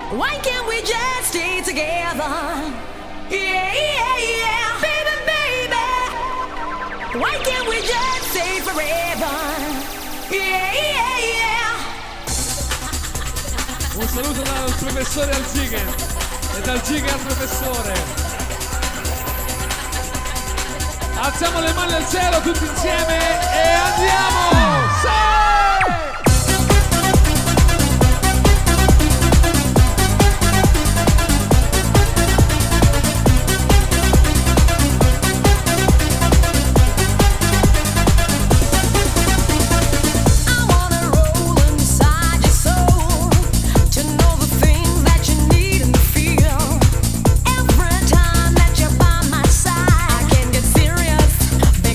Why can't we just stay together? Yeah, yeah, yeah. Baby, baby. Why can't we just stay forever? Yeah, yeah, yeah. Un saluto dal professore al Zigen e dal Zigen al professore. Alziamo le mani al cielo tutti insieme e andiamo! Sì!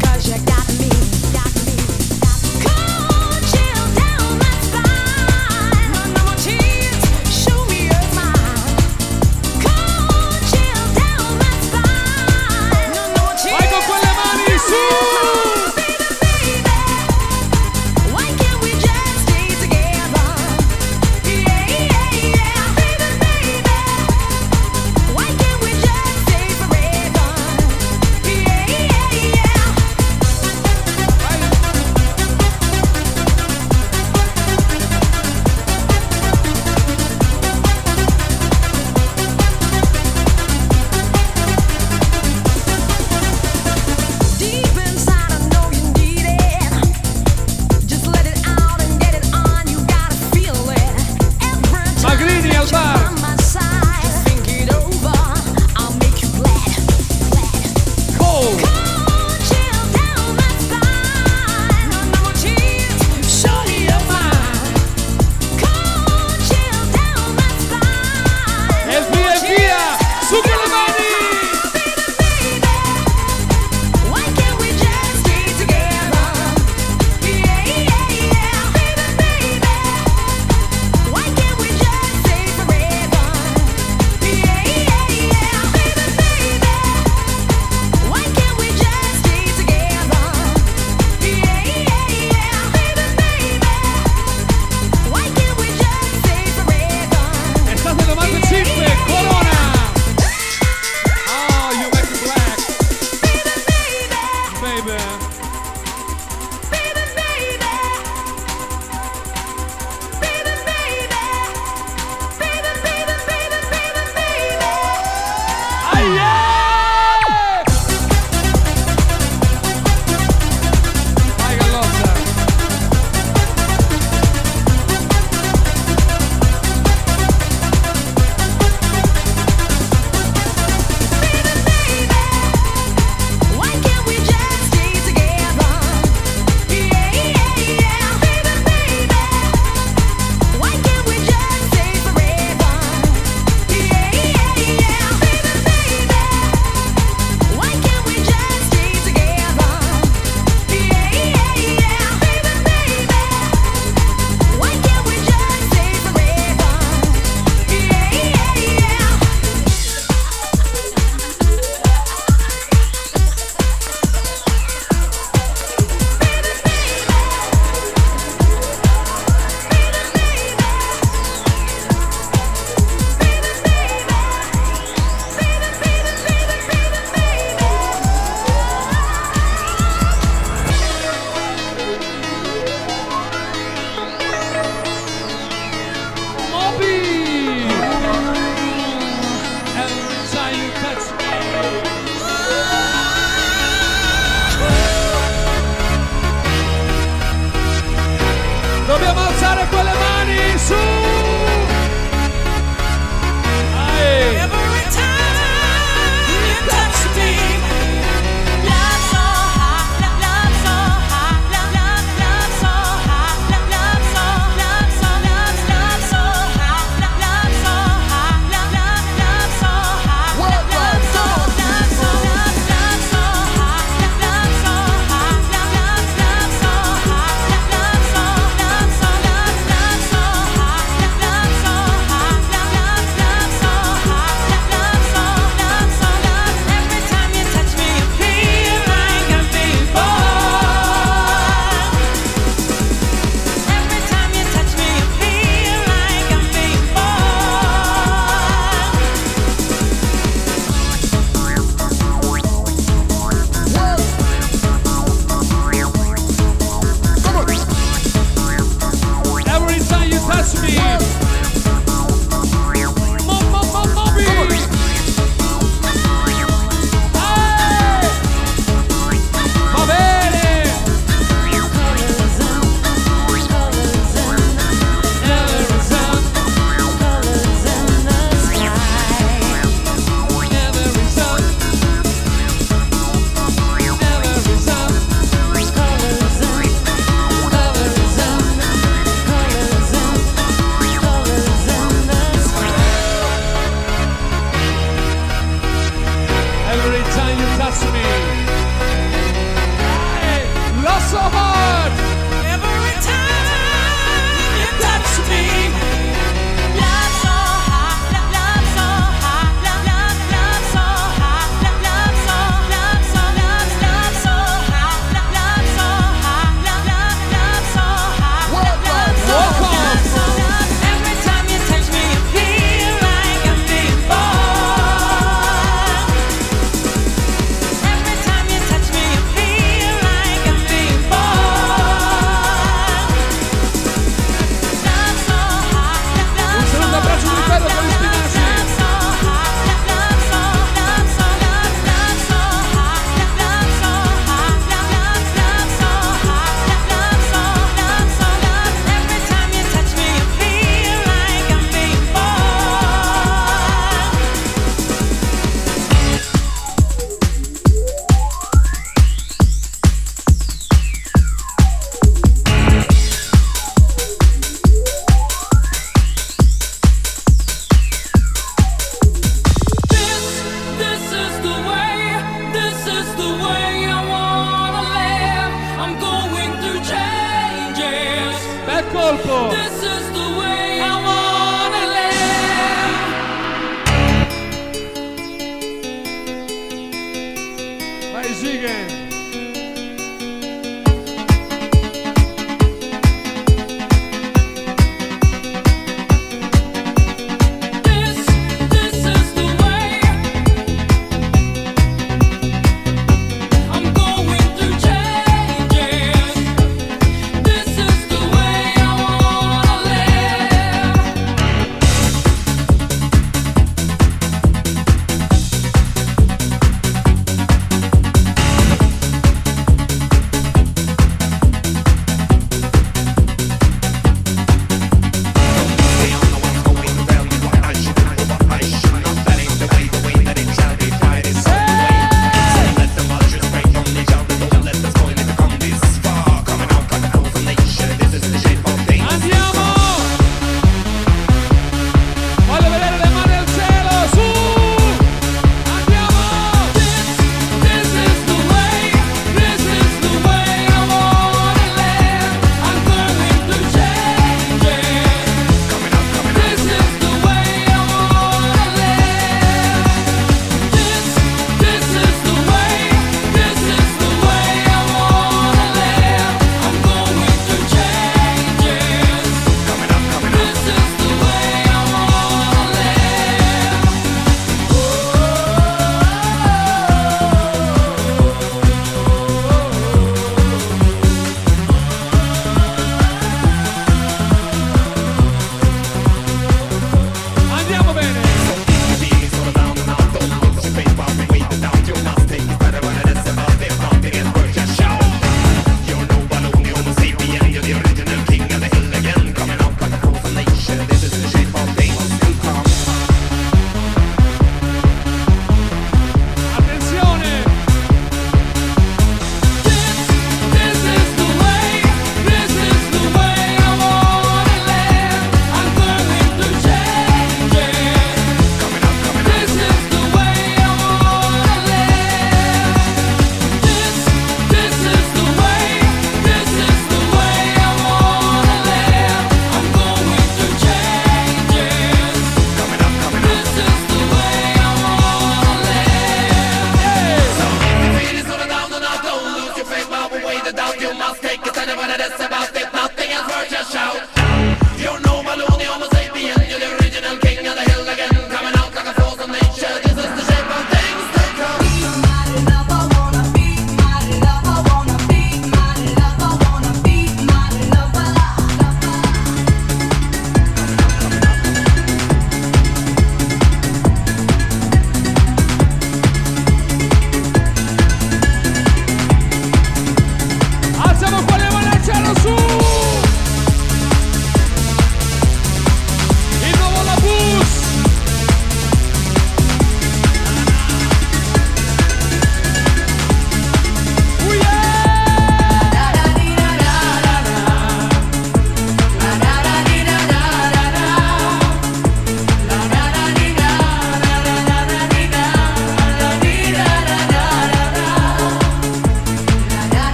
Cause you got me. Massimi. Mobi. Va bene.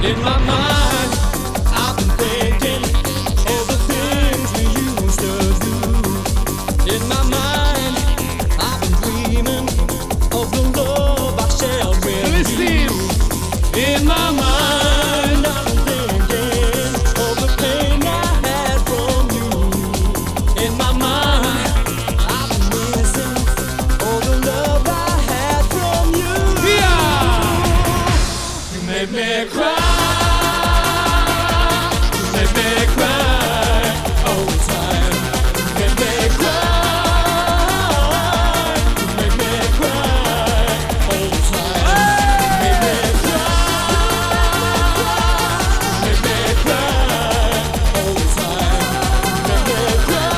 In my mind, I've been thinking of the things we used to do. In my mind, I've been dreaming of the love I shared with you. In my mind, I've been thinking of the pain I had from you. In my mind, I've been missing all the love I had from you. Yeah. You made me cry. You made me cry all the time. You made me cry. You made me cry all the time. You made me cry. You made me cry all the time. You made me cry.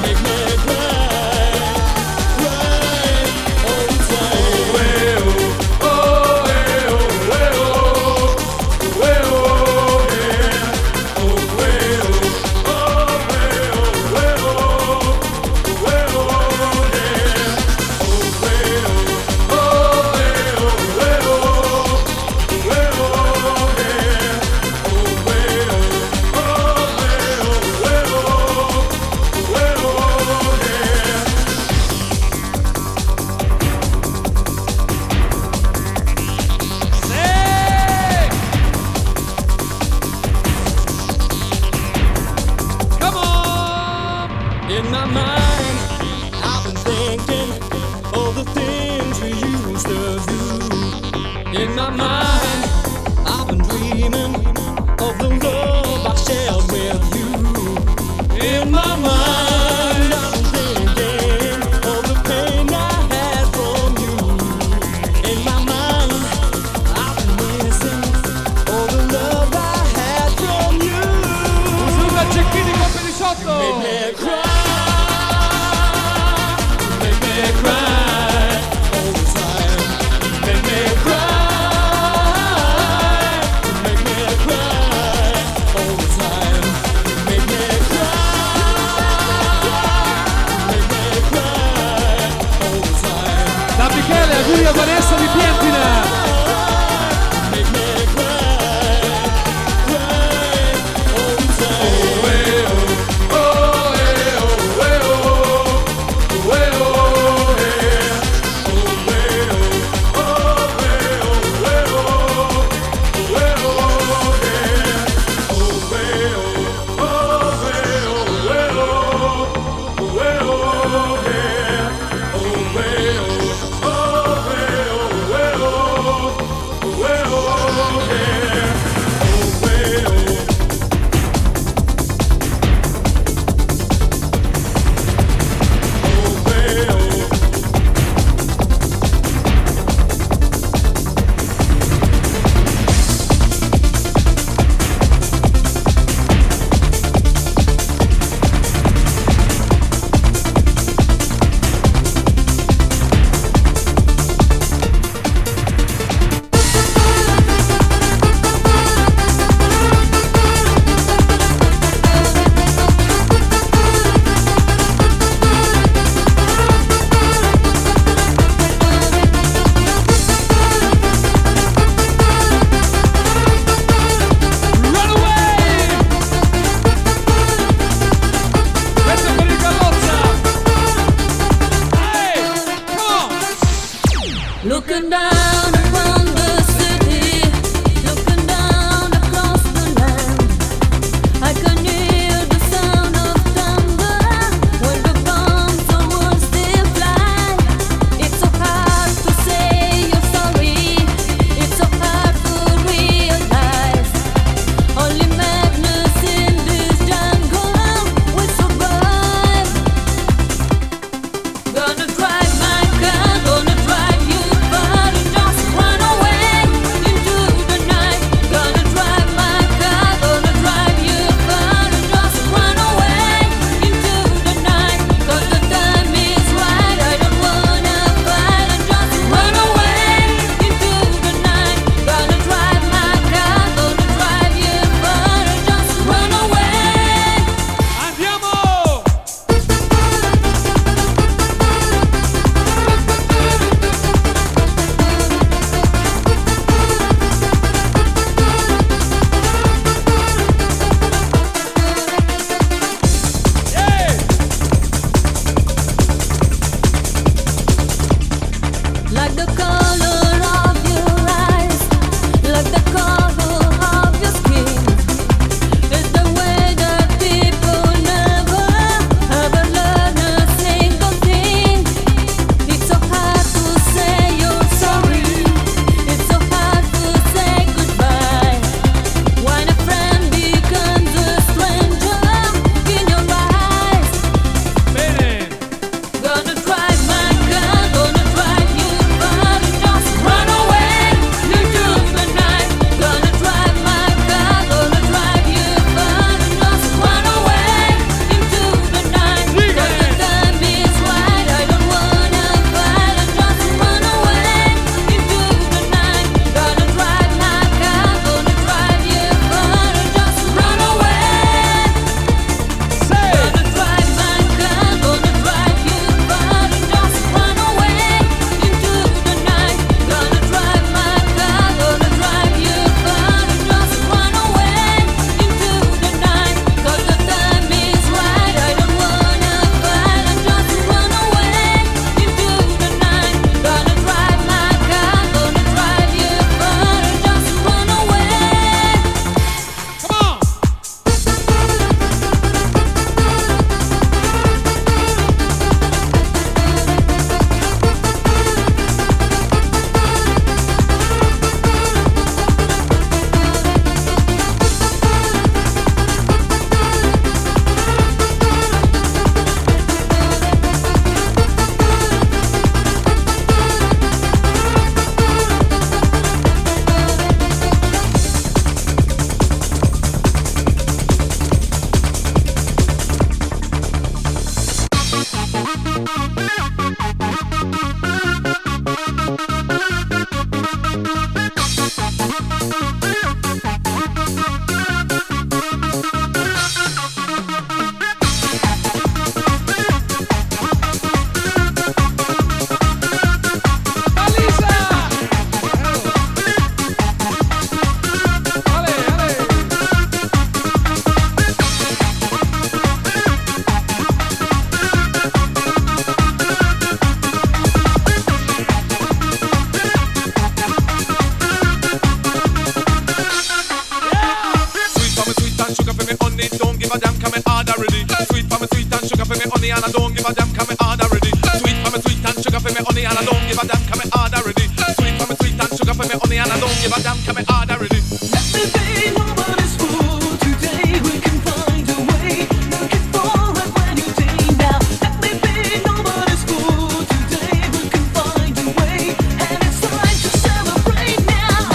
You made me cry all the Come on! In my mind, I've been thinking of the things we used to do. In my mind, I've been dreaming of the love I shared with you. In my mind, I've been thinking of the pain I had from you. In my mind, I've been missing all the love I had from you. Sulla cecchini colpi di sotto! Make me cry. You make me cry all the time. You make me cry. for me honey and I don't give a damn 'cause me hard already. Sweet for me sweet and sugar for me honey and I don't give a damn 'cause me hard already. Sweet for me sweet and sugar for me honey and I don't give a damn 'cause me hard already. Let me be nobody's fool today. We can find a way. Looking forward when you day now. Let me be nobody's fool today. We can find a way, and it's time to celebrate now.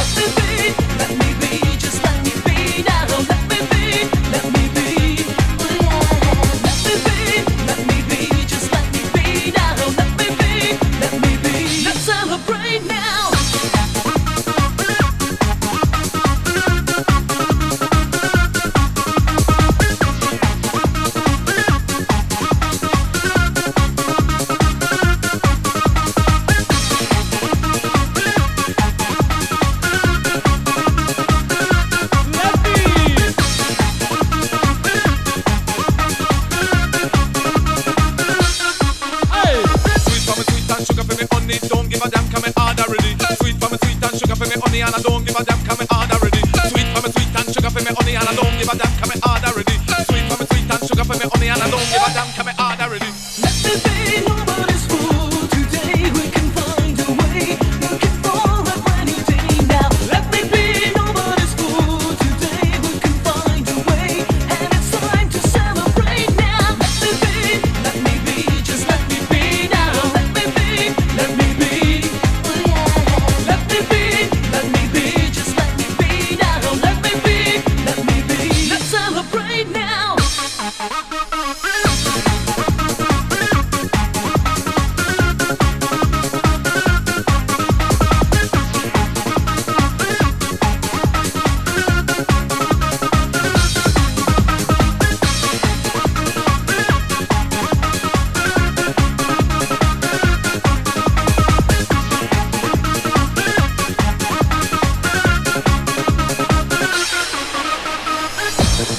Let me be, just let me be now. Let me be, let me be. Oh yeah. Let me be, just let me be now. Let me be, let me be. Let's celebrate now. Sweet for me sweet and sugar for me honey, don't give a damn 'cause me hard already. Sweet for me sweet and sugar for me honey and I don't give a damn 'cause me hard already. Sweet for me sweet and sugar for me honey and I don't give a damn 'cause me hard already. Sweet for me sweet and sugar for me honey and I don't give a damn 'cause me hard already. Let me be nobody's fool today. We can find a way. Looking forward when you day now. Let me be nobody's fool today. We can find a way, and it's time to celebrate now. Let me be, just let me be now. Let me be, let me be. Oh yeah. Let me be, just let me be now. Let me be, let me be. Let's celebrate now.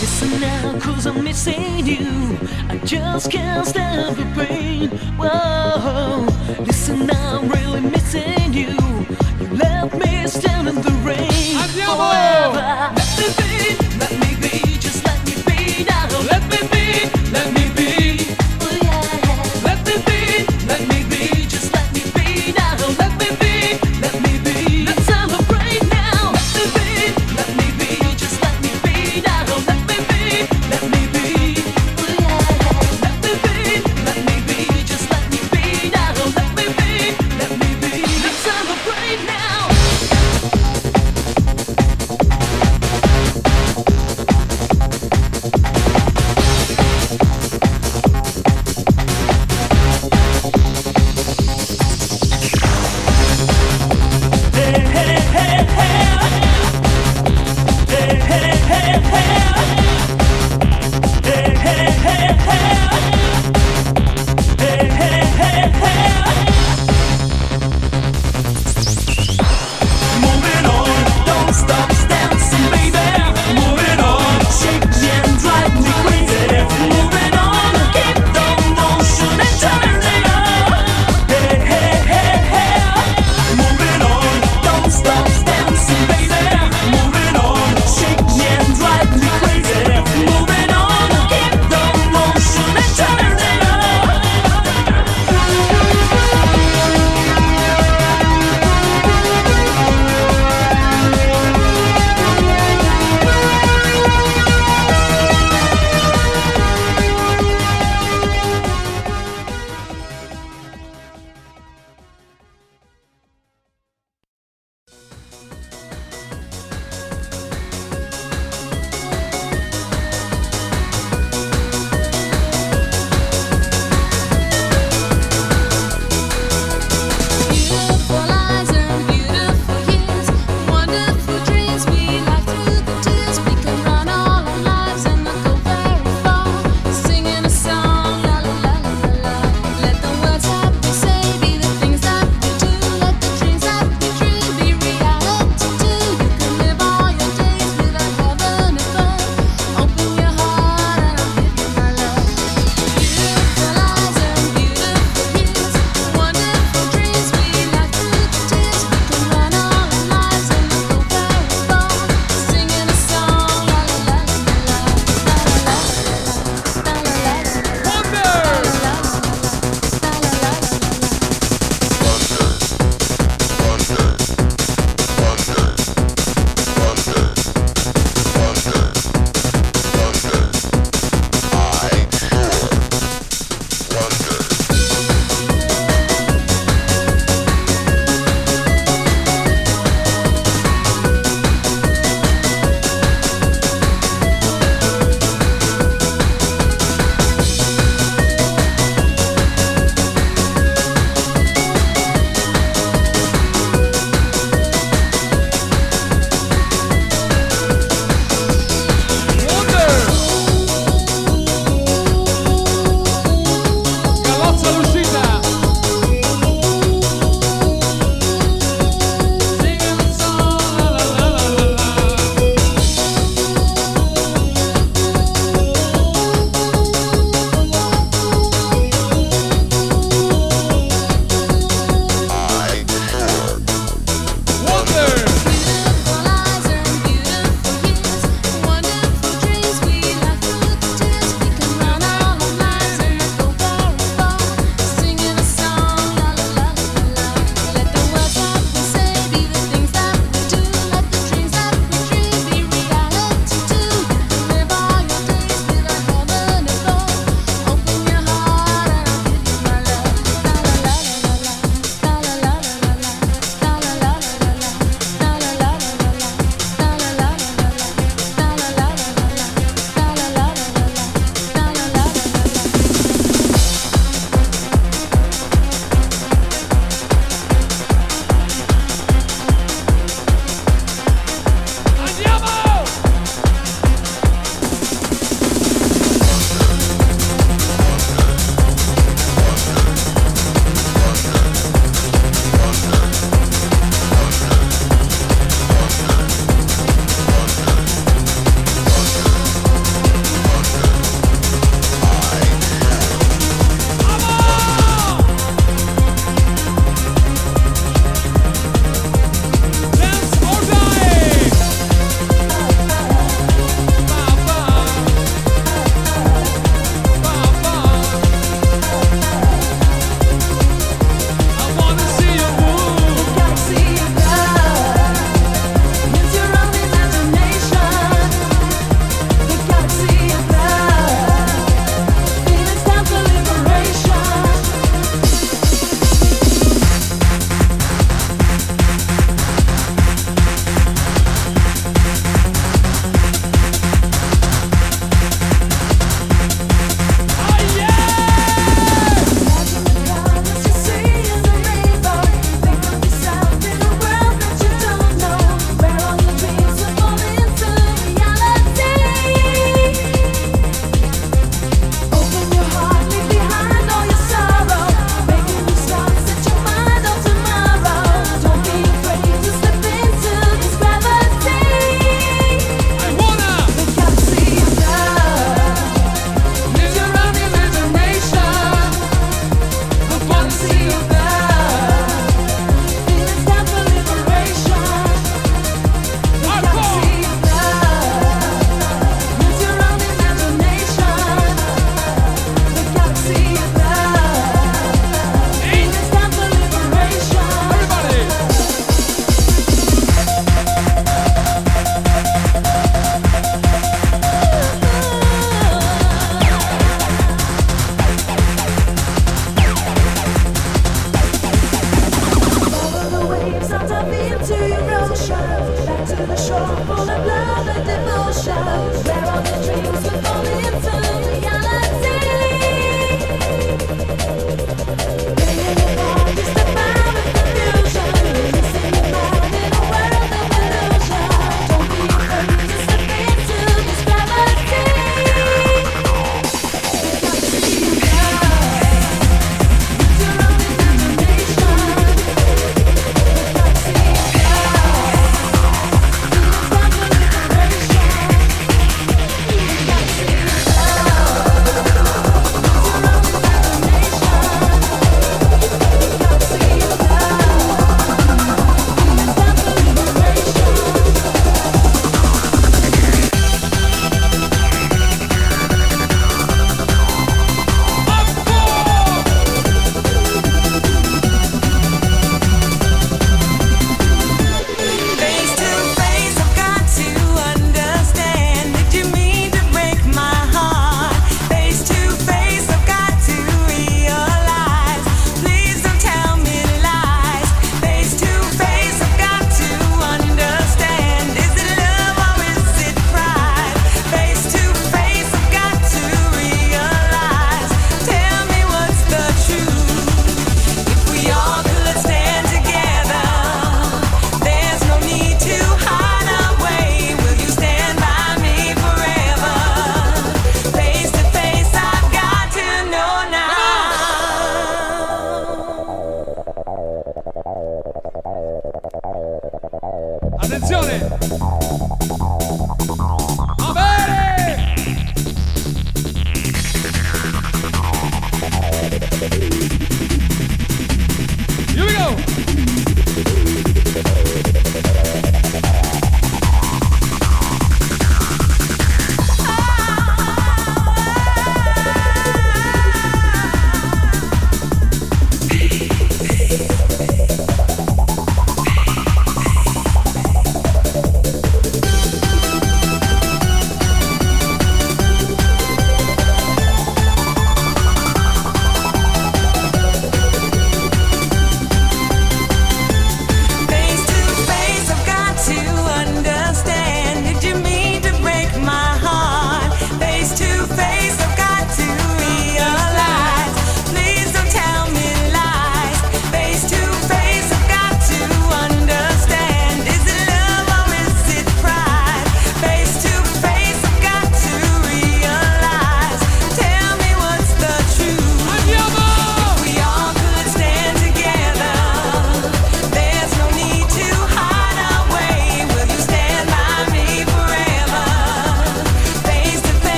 Listen now, 'cause I'm missing you. I just can't stand the pain. Whoa. Listen now, I'm really missing you. You left me stand in the rain. Andiamo! Forever. Let me be, just let me be now. Let me be, let me be. Oh yeah. Let me be, just let me be now. Let me be, let me be. Let's celebrate now. Let me be, just let me be now. Let me be, let me be. Oh yeah. Let me be, just let me be now. Let me be, let me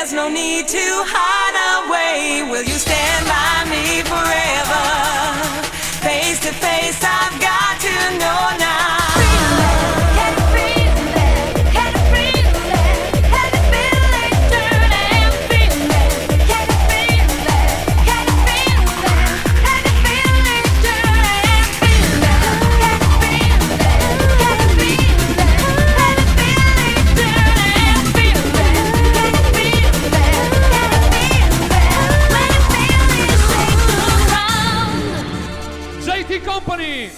there's no need to hide away. Will you stand by me forever? Face to face, I've got to know now. Can you feel it? Can you feel it? Can you feel it? Turn and feel it. Can you feel it? Can you feel it? Can you feel it? Turn and feel it. Can you feel it? Can you feel it? Can you feel it? Turn and feel it. Can you feel it? Can you feel it? When you feel it, shake the ground. JT Company.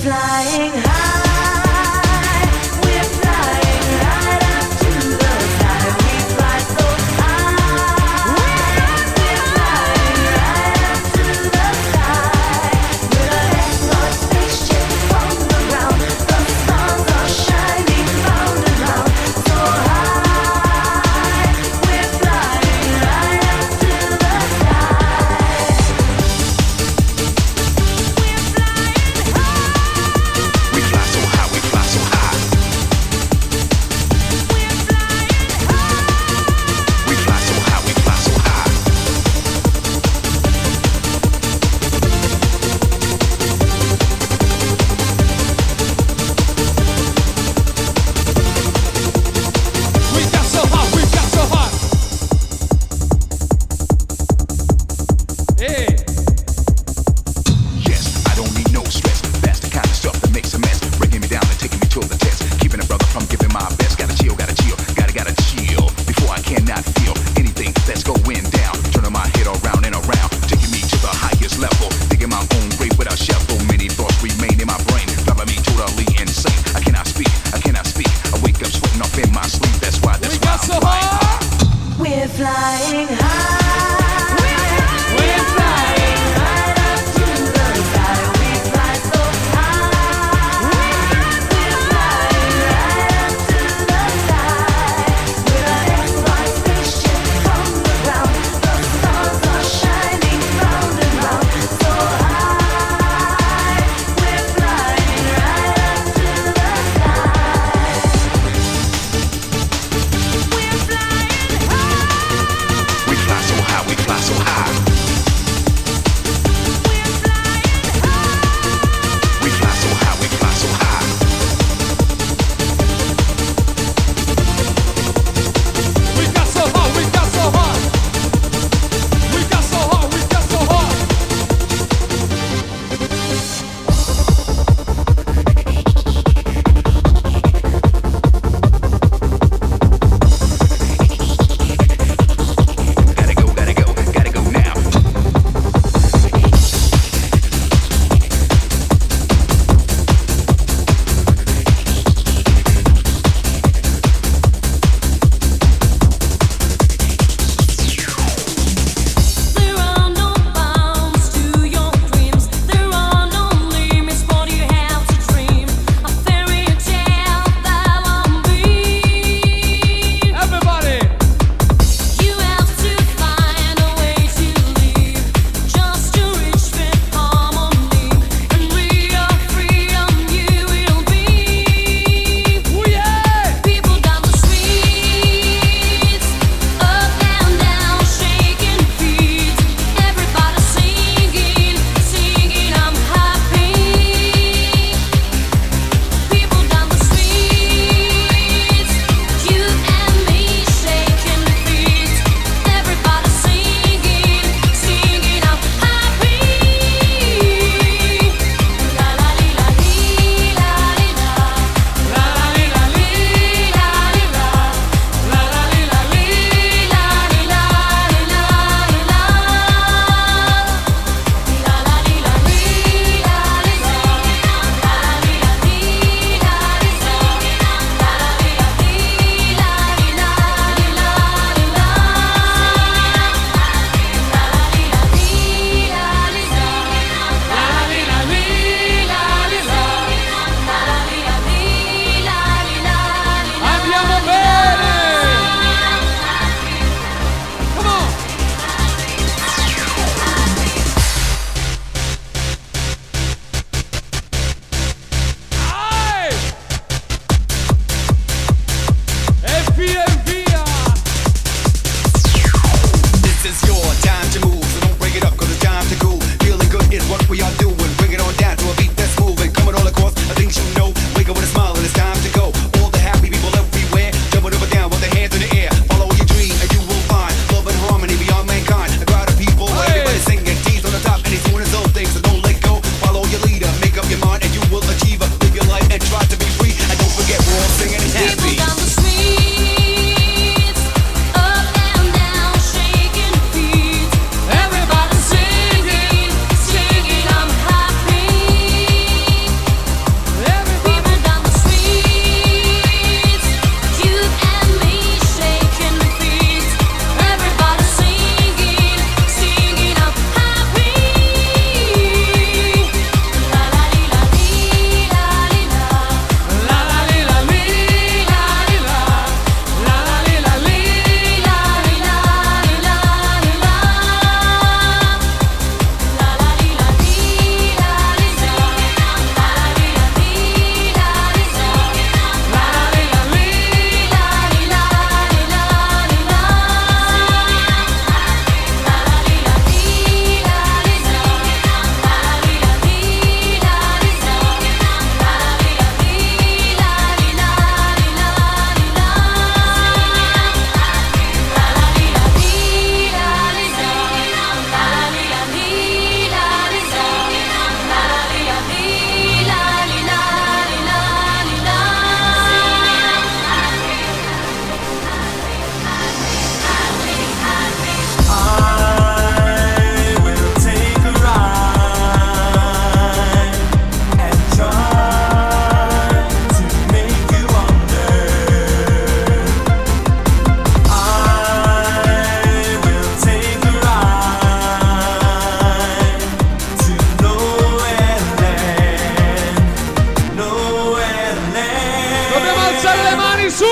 flying high, we're flying Alzare le mani su!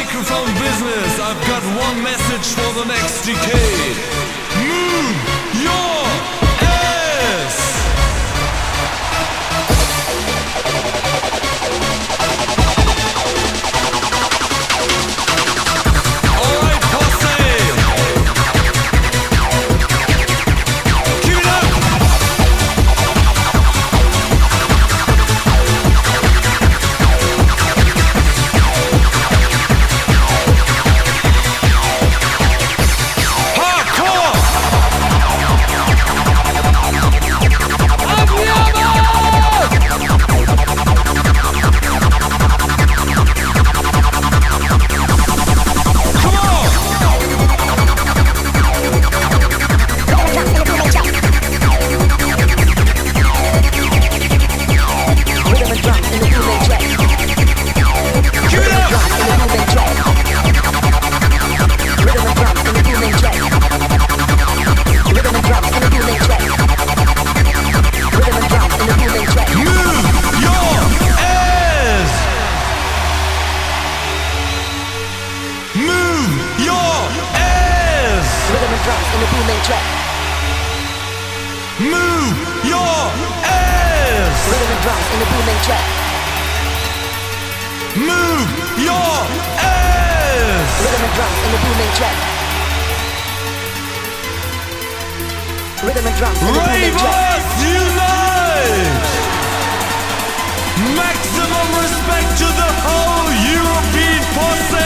microphone business, I've got one message for the next decade. Move your ass! Alright, posse! Keep it up! Ravers unite! Maximum respect to the whole European posse!